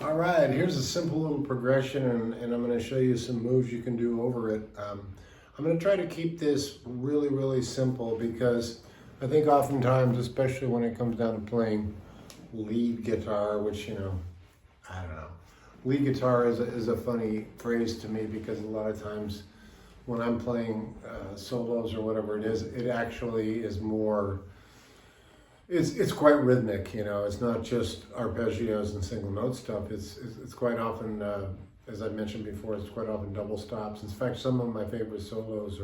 All right, here's a simple little progression, and I'm going to show you some moves you can do over it. I'm going to try to keep this really, really simple because I think oftentimes, especially when it comes down to playing lead guitar, which, you know, I don't know. Lead guitar is a funny phrase to me because a lot of times when I'm playing solos or whatever it is, it actually is more, it's quite rhythmic, you know. It's not just arpeggios and single note stuff. It's quite often, as I mentioned before, it's quite often double stops. In fact, some of my favorite solos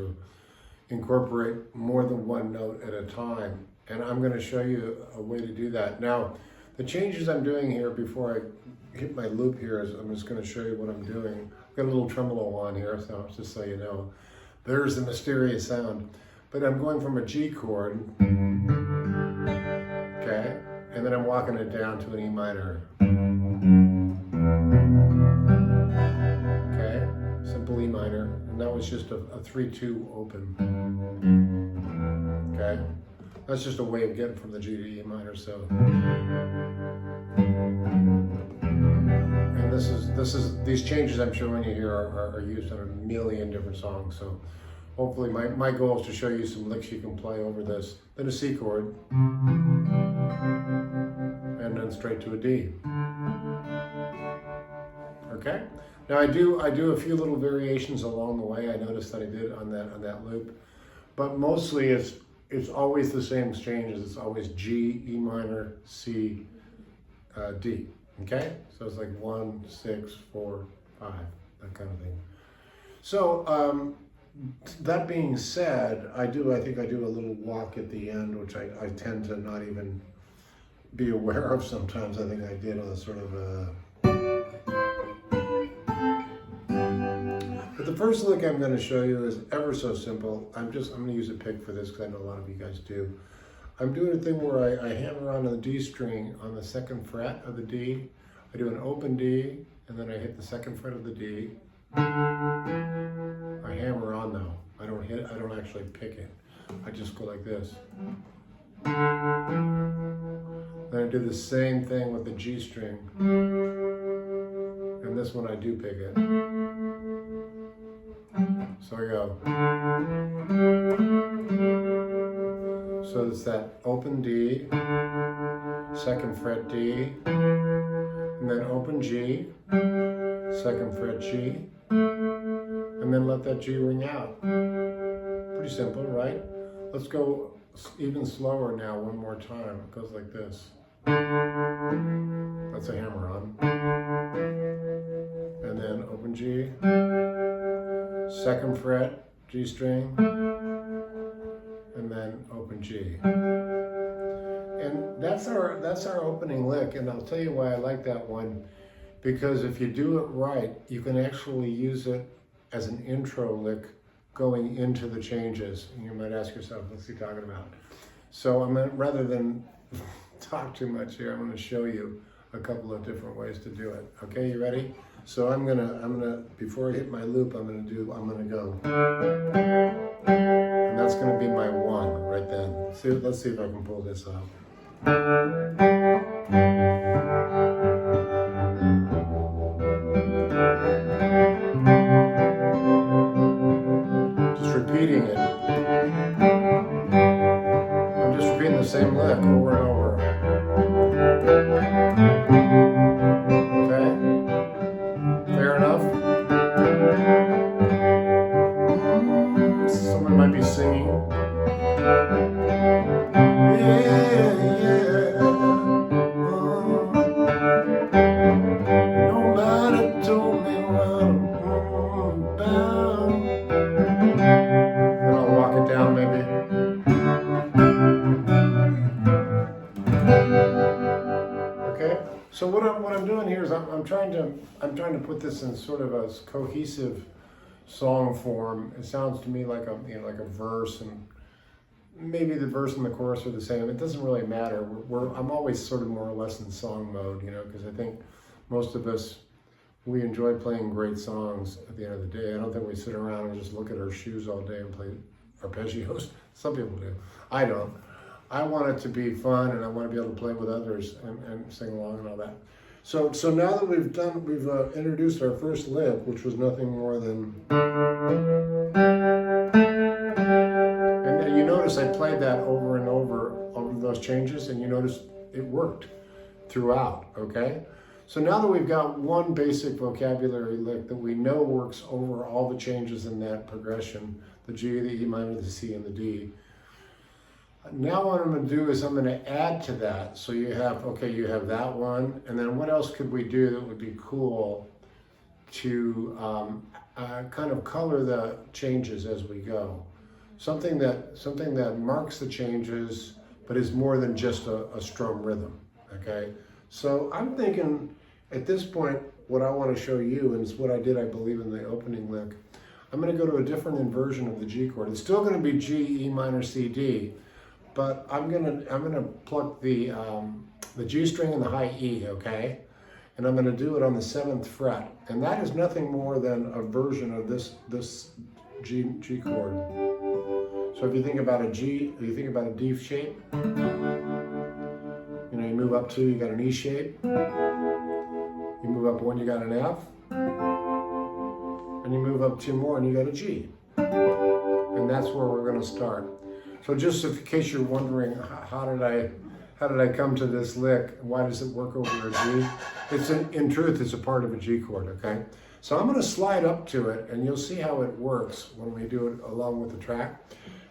incorporate more than one note at a time. And I'm going to show you a way to do that. Now, the changes I'm doing here before I hit my loop here is I'm just going to show you what I'm doing. I've got a little tremolo on here, so just so you know. There's the mysterious sound. But I'm going from a G chord, okay, and then I'm walking it down to an E minor. Okay, simple E minor, and that was just a 3-2 open. Okay, that's just a way of getting from the G to E minor. So, and these changes I'm showing you here are used on a million different songs. So hopefully my goal is to show you some licks you can play over this. Then a C chord, and then straight to a D. Okay. Now I do a few little variations along the way. I noticed that I did on that loop, but mostly it's always the same changes. It's always G, E minor, C, D. Okay. So it's like 1, 6, 4, 5, that kind of thing. So that being said, I think I do a little walk at the end, which I tend to not even be aware of sometimes. I think I did on a sort of a... But the first lick I'm going to show you is ever so simple. I'm going to use a pick for this because I know a lot of you guys do. I'm doing a thing where I hammer on the D string on the 2nd fret of the D. I do an open D, and then I hit the 2nd fret of the D. I hammer on though. I don't actually pick it. I just go like this. Then I do the same thing with the G string. And this one I do pick it. So I go. So it's that open D, 2nd fret D, and then open G, 2nd fret G, and then let that G ring out. Pretty simple, right? Let's go even slower now, one more time. It goes like this. That's a hammer-on. And then open G, 2nd fret, G string, and then open G. And that's our opening lick, and I'll tell you why I like that one. Because if you do it right, you can actually use it as an intro lick going into the changes. And you might ask yourself, what's he talking about? So rather than talk too much here, I'm gonna show you a couple of different ways to do it. Okay, you ready? So I'm gonna before I hit my loop, I'm gonna go. And that's gonna be my 1 right then. Let's see if I can pull this off. Repeating it. I'm just repeating the same lick over and over. Okay? Fair enough? Someone might be singing. Yeah. yeah. Nobody told me what I'm about. Then I'll walk it down maybe. Okay. So what I'm doing here is I'm trying to put this in sort of a cohesive song form. It sounds to me like a like a verse, and maybe the verse and the chorus are the same. It doesn't really matter. I'm always sort of more or less in song mode, you know, because I think most of us, we enjoy playing great songs at the end of the day. I don't think we sit around and just look at our shoes all day and play arpeggios. Some people do. I don't. I want it to be fun, and I want to be able to play with others and sing along and all that. So now that we've introduced our first lick, which was nothing more than, and you notice I played that over and over those changes, and you notice it worked throughout, okay? So now that we've got one basic vocabulary lick that we know works over all the changes in that progression, the G, the E minor, the C, and the D, now what I'm going to do is I'm going to add to that. So you have that one, and then what else could we do that would be cool to kind of color the changes as we go? Something that marks the changes, but is more than just a strum rhythm, okay? So I'm thinking at this point, what I want to show you, and it's what I did, I believe, in the opening lick, I'm going to go to a different inversion of the G chord. It's still going to be G, E minor, C, D, but I'm gonna pluck the G string and the high E, okay? And I'm gonna do it on the 7th fret, and that is nothing more than a version of this G chord. So if you think about a G, you think about a D shape. You know, you move up 2, you got an E shape. You move up 1, you got an F, and you move up 2 more, and you got a G. And that's where we're gonna start. So just in case you're wondering, how did I come to this lick? Why does it work over a G? It's in truth, it's a part of a G chord, okay? So I'm going to slide up to it, and you'll see how it works when we do it along with the track.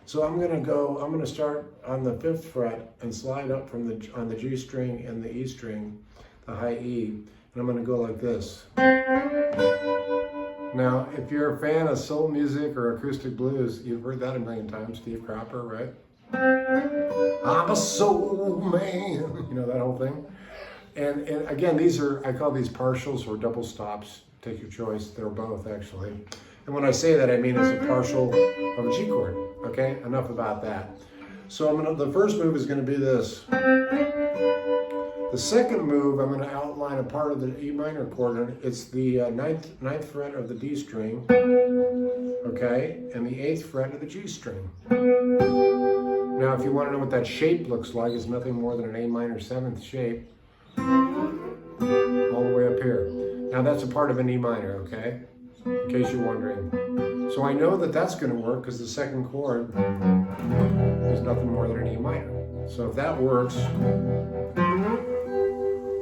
So I'm going to start on the 5th fret and slide up on the G string and the E string, the high E, and I'm going to go like this. Now, if you're a fan of soul music or acoustic blues, you've heard that a million times, Steve Cropper, right? I'm a soul man, you know, that whole thing. And again, I call these partials or double stops, take your choice, they're both actually. And when I say that, I mean it's a partial of a G chord, okay? Enough about that. So the first move is gonna be this. The second move, I'm going to outline a part of the E minor chord, and it's the 9th fret of the D string, okay, and the 8th fret of the G string. Now, if you want to know what that shape looks like, it's nothing more than an A minor 7th shape, all the way up here. Now, that's a part of an E minor, okay, in case you're wondering. So I know that that's going to work because the second chord is nothing more than an E minor. So if that works,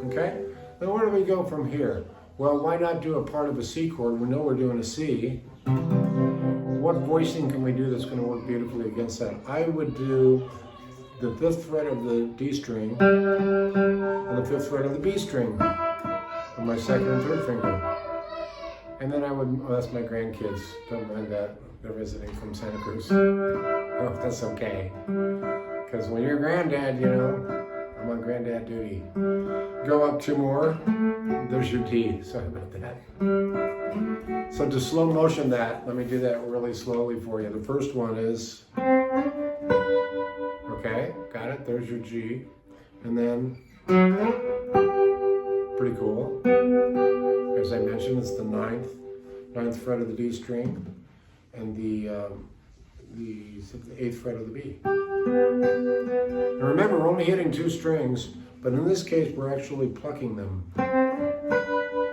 okay, then where do we go from here? Well, why not do a part of a C chord? We know we're doing a C. What voicing can we do that's going to work beautifully against that? I would do the 5th fret of the D string and the 5th fret of the B string with my 2nd and 3rd finger. And then I would, oh, that's my grandkids, don't mind that. They're visiting from Santa Cruz. Oh, that's okay. Because when you're a granddad, you know, I'm on granddad duty. Go up 2 more, there's your D. Sorry about that. So to slow motion that, let me do that really slowly for you. The first one is, okay, got it, there's your G. And then, pretty cool. As I mentioned, it's the 9th fret of the D string and the 8th fret of the B. And remember, we're only hitting 2 strings, but in this case, we're actually plucking them.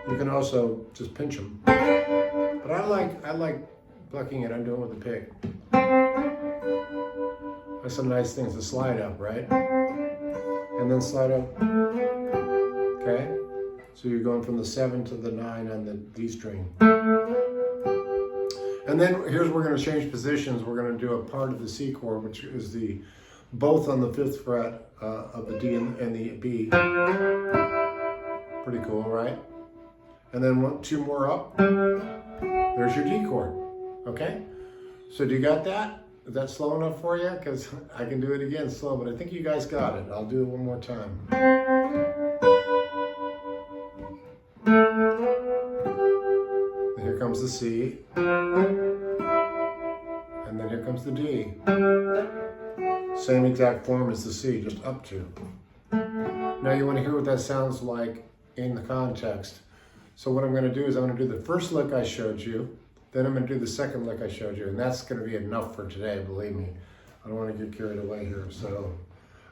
You can also just pinch them. But I like plucking it. I'm doing it with a pick. That's some nice things. A slide up, right? And then slide up. Okay? So you're going from the 7 to the 9 on the D string. And then here's where we're going to change positions. We're going to do a part of the C chord, which is the both on the 5th fret of the D and the B. Pretty cool, right? And then 2 more up, there's your D chord, okay? So do you got that? Is that slow enough for you? Because I can do it again slow, but I think you guys got it. I'll do it one more time. And here comes the C. And then here comes the D. Same exact form as the C, just up 2. Now you want to hear what that sounds like in the context. So what I'm going to do is I'm going to do the first lick I showed you, then I'm going to do the second lick I showed you, and that's going to be enough for today, believe me. I don't want to get carried away here. So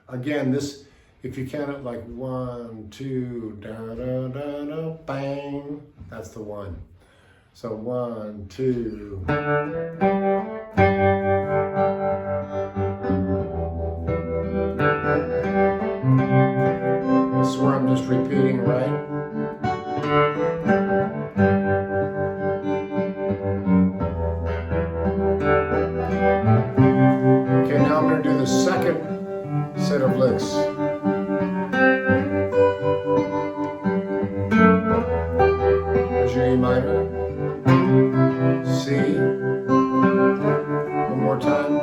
again, this, if you count it like 1, 2, da da da da, bang, that's the one. So 1, 2. This is where I'm just repeating, right? Okay, now I'm going to do the second set of licks. There's your E minor, C, one more time.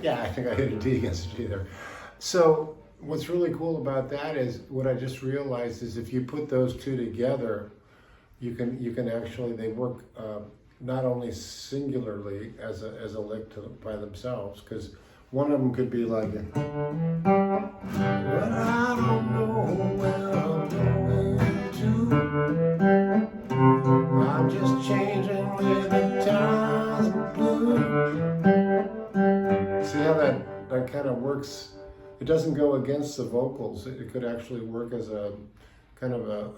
Yeah, I think I hit a D against a G there. So what's really cool about that is what I just realized is if you put those two together, you can actually, they work not only singularly as a lick by themselves, because one of them could be like, but I don't know where I'm going to. I'm just changing with the times blue. See how that kind of works? It doesn't go against the vocals. It could actually work as a kind of a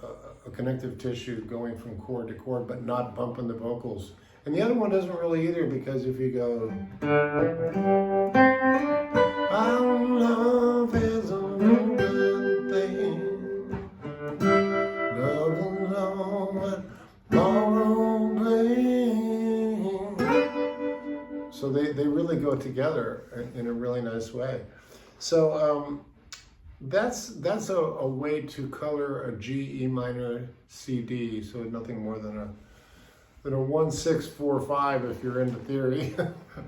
connective tissue going from chord to chord, but not bumping the vocals. And the other one doesn't really either, because if you go, our love is a good thing, love is all that borrowed pain. So they really go together in a really nice way. So that's a way to color a G, E minor, C, D. So nothing more than a 1, 6, 4, 5 if you're into theory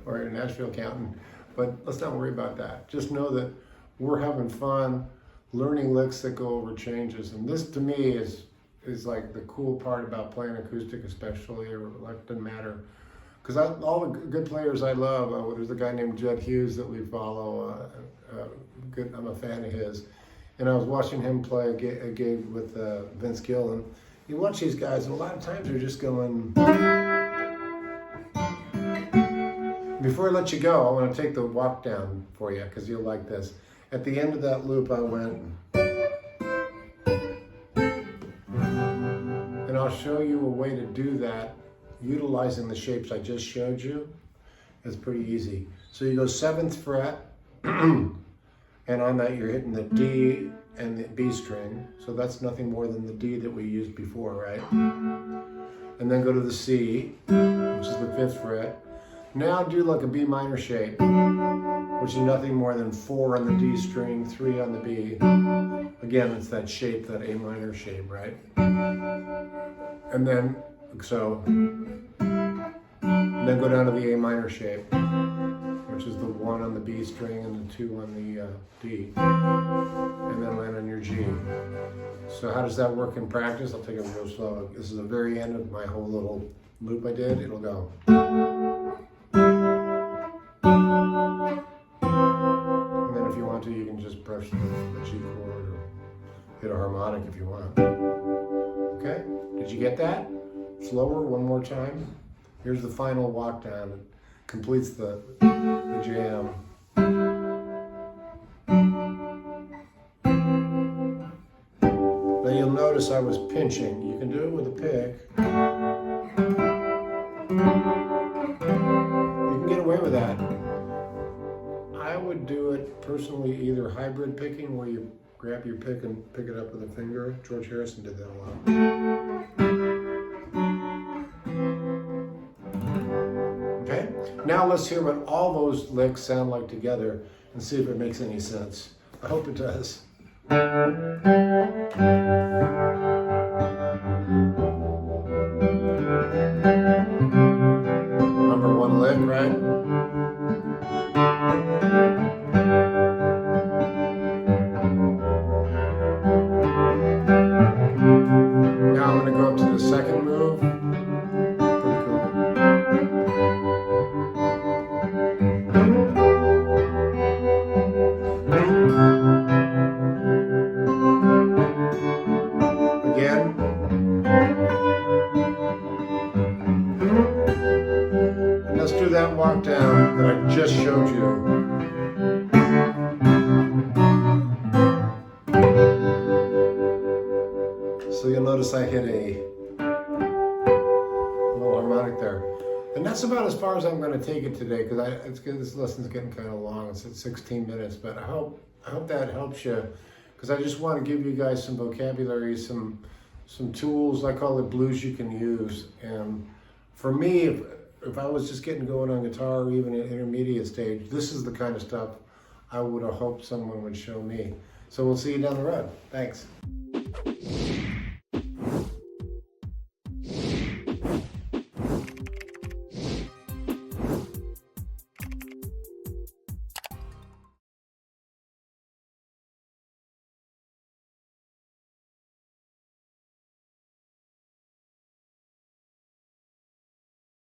or you're a Nashville accountant. But let's not worry about that. Just know that we're having fun learning licks that go over changes. And this to me is like the cool part about playing acoustic, especially, or like doesn't matter. Because all the good players I love, there's a guy named Judd Hughes that we follow. I'm a fan of his. And I was watching him play a gig with Vince Gill, and you watch these guys, and a lot of times they're just going. Before I let you go, I want to take the walk down for you, because you'll like this. At the end of that loop, I went. And I'll show you a way to do that utilizing the shapes I just showed you. It's pretty easy. So you go 7th fret, and on that you're hitting the D and the B string. So that's nothing more than the D that we used before, right? And then go to the C, which is the 5th fret. Now do like a B minor shape, which is nothing more than 4 on the D string, 3 on the B. Again, it's that shape, that A minor shape, right? And then, and then go down to the A minor shape, which is the 1 on the B string and the 2 on the D, and then land on your G. So how does that work in practice? I'll take it real slow. This is the very end of my whole little loop I did. It'll go. And then if you want to, you can just brush the G chord or hit a harmonic if you want. Okay, did you get that? Slower, one more time. Here's the final walk down. It completes the jam. Now you'll notice I was pinching. You can do it with a pick. You can get away with that. I would do it personally either hybrid picking, where you grab your pick and pick it up with a finger. George Harrison did that a lot. Okay, now let's hear what all those licks sound like together and see if it makes any sense. I hope it does. Number one lick, right? Now I'm going to go up to the second move. Pretty cool. Again. And let's do that walk down that I just showed you. So you'll notice I hit a little harmonic there. And that's about as far as I'm going to take it today, because this lesson's getting kind of long. It's at 16 minutes, but I hope that helps you, because I just want to give you guys some vocabulary, some tools, I call it blues you can use. And for me, if I was just getting going on guitar, or even at intermediate stage, this is the kind of stuff I would have hoped someone would show me. So we'll see you down the road. Thanks.